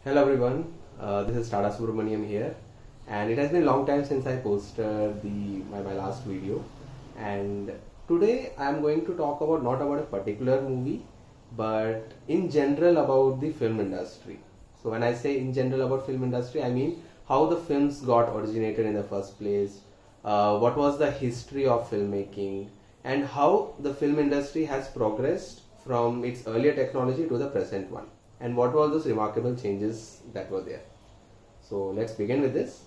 Hello everyone, this is Tata Subramaniam here, and it has been a long time since I posted my last video. And today I am going to talk about not about a particular movie, but in general about the film industry. So when I say in general about film industry, I mean how the films got originated in the first place, what was the history of filmmaking, and how the film industry has progressed from its earlier technology to the present one, and what were those remarkable changes that were there. So let's begin with this.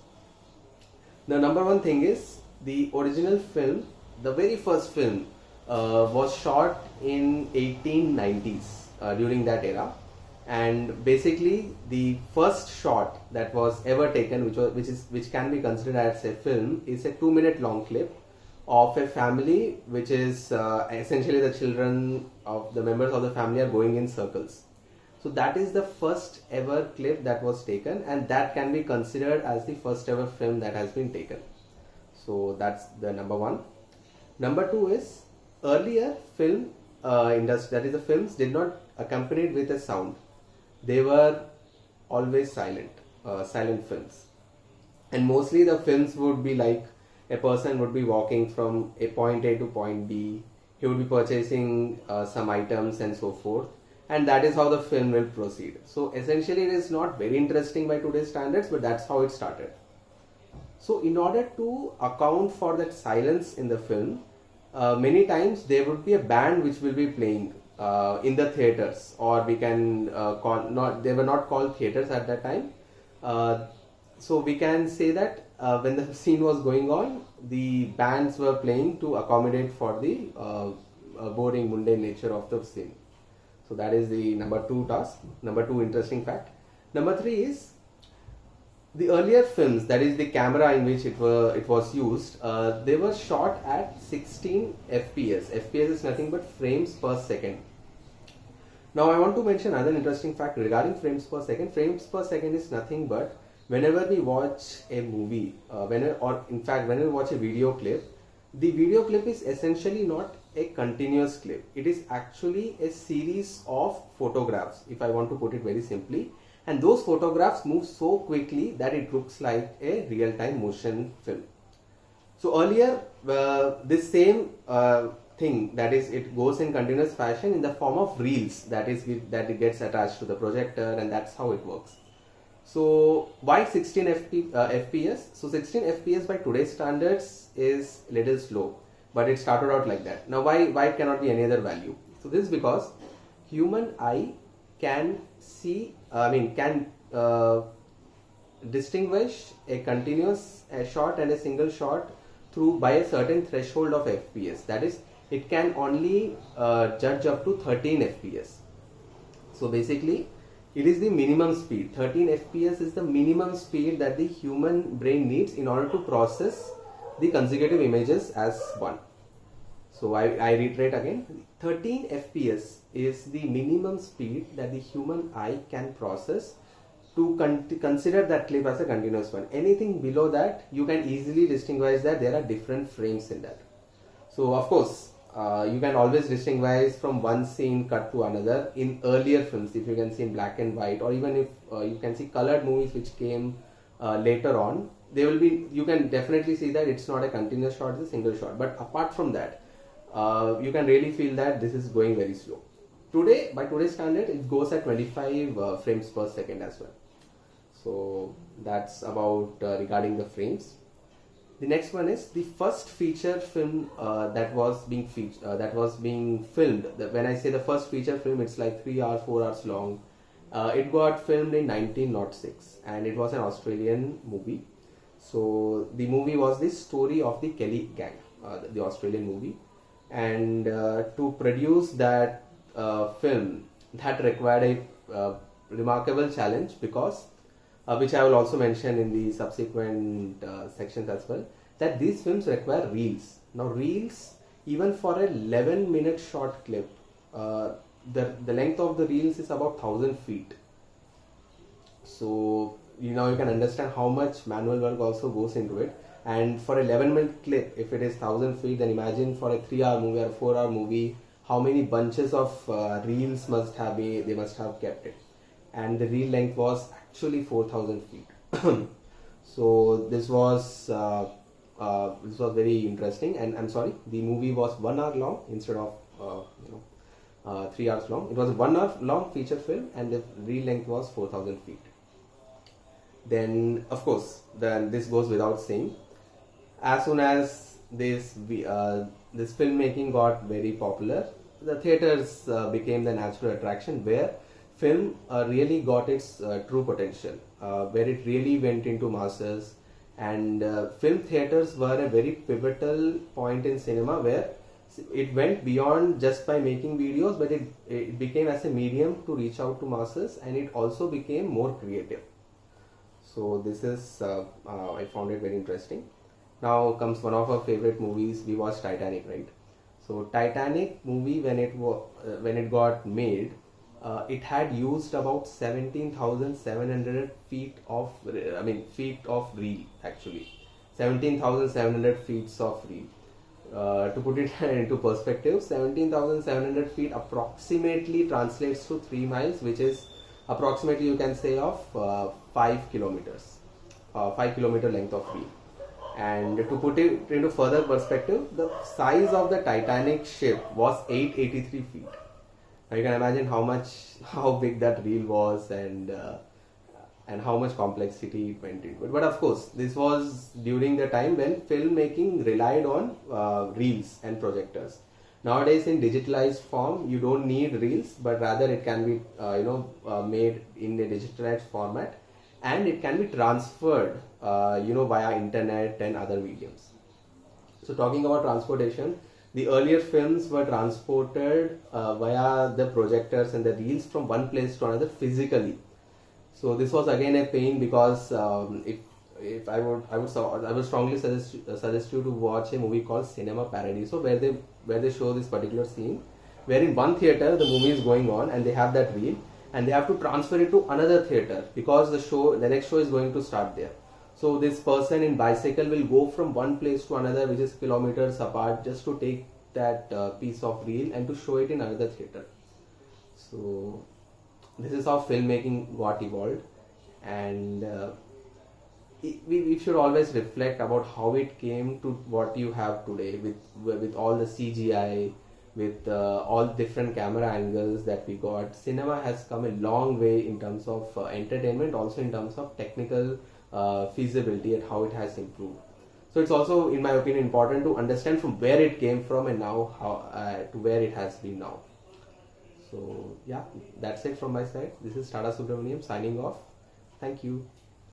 The number one thing is the original film, the very first film was shot in 1890s during that era, and basically the first shot that was ever taken, which can be considered as a film, is a 2-minute long clip of a family, which is essentially the children of the members of the family are going in circles. So that is the first ever clip that was taken, and that can be considered as the first ever film that has been taken. So that's the number one. Number two is earlier film industry, that is the films did not accompanied with a sound. They were always silent films. And mostly the films would be like a person would be walking from a point A to point B, he would be purchasing some items and so forth, and that is how the film will proceed. So essentially it is not very interesting by today's standards, but that's how it started. So in order to account for that silence in the film, many times there would be a band which will be playing in the theaters, or we can they were not called theaters at that time. So we can say that when the scene was going on, the bands were playing to accommodate for the boring, mundane nature of the scene. So that is the number two task, number two interesting fact. Number three is the earlier films, that is the camera in which it was used, they were shot at 16 FPS. FPS is nothing but frames per second. Now I want to mention another interesting fact regarding frames per second. Frames per second is nothing but whenever we watch a movie, whenever we watch a video clip, the video clip is essentially not a continuous clip. It is actually a series of photographs, if I want to put it very simply, and those photographs move so quickly that it looks like a real-time motion film. So earlier, this same thing, that is, it goes in continuous fashion in the form of reels, that it gets attached to the projector, and that's how it works. So why 16 FPS? So 16 FPS by today's standards is little slow, but it started out like that. Now why it cannot be any other value? So this is because human eye can see, distinguish a continuous shot and a single shot by a certain threshold of FPS. That is, it can only judge up to 13 FPS. So basically, it is the minimum speed. 13 FPS is the minimum speed that the human brain needs in order to process the consecutive images as one. So I reiterate again, 13 FPS is the minimum speed that the human eye can process to consider that clip as a continuous one. Anything below that, you can easily distinguish that there are different frames in that. So of course, you can always distinguish from one scene cut to another in earlier films. If you can see in black and white, or even if you can see colored movies which came later on, you can definitely see that it's not a continuous shot, it's a single shot. But apart from that, you can really feel that this is going very slow. Today, by today's standard, it goes at 25 frames per second as well. So that's about regarding the frames. The next one is the first feature film that was being filmed. When I say the first feature film, it's like 3 hours, 4 hours long. It got filmed in 1906, and it was an Australian movie. So the movie was the story of the Kelly Gang, the Australian movie. And to produce that film, that required a remarkable challenge, because which I will also mention in the subsequent sections as well, that these films require reels. Now reels, even for a 11-minute short clip, the length of the reels is about 1,000 feet. So you can understand how much manual work also goes into it. And for a 11-minute clip, if it is 1,000 feet, then imagine for a 3-hour movie or a 4-hour movie, how many bunches of reels they must have kept it. And the reel length was actually 4,000 feet. So this was very interesting, and I'm sorry, the movie was 1 hour long instead of 3 hours long. It was a 1 hour long feature film, and the reel length was 4,000 feet. Then, of course, then this goes without saying. As soon as this filmmaking got very popular, the theaters became the natural attraction where film really got its true potential, where it really went into masses, and film theaters were a very pivotal point in cinema where it went beyond just by making videos, but it became as a medium to reach out to masses, and it also became more creative. So this is I found it very interesting. Now comes one of our favorite movies. We watched Titanic, right? So Titanic movie, when it got made, it had used about 17,700 feet of reel, actually. 17,700 feet of reel. To put it into perspective, 17,700 feet approximately translates to 3 miles, which is approximately, you can say, of 5 kilometers, 5 kilometer length of reel. And to put it into further perspective, the size of the Titanic ship was 883 feet. Now you can imagine how big that reel was, and how much complexity it went into it. But of course, this was during the time when filmmaking relied on reels and projectors. Nowadays, in digitalized form, you don't need reels, but rather it can be made in a digitalized format, and it can be transferred via internet and other mediums. So talking about transportation, the earlier films were transported via the projectors and the reels from one place to another physically. So this was again a pain, because if I would strongly suggest you to watch a movie called Cinema Paradiso, where they show this particular scene, where in one theater the movie is going on and they have that reel, and they have to transfer it to another theater because the next show is going to start there. So this person in bicycle will go from one place to another, which is kilometers apart, just to take that piece of reel and to show it in another theater. So this is how filmmaking got evolved, and we should always reflect about how it came to what you have today, with all the CGI, with all different camera angles that we got. Cinema has come a long way in terms of entertainment, also in terms of technical feasibility and how it has improved. So it's also, in my opinion, important to understand from where it came from and now how to where it has been now. So yeah, that's it from my side. This is Tata Subramaniam signing off. Thank you.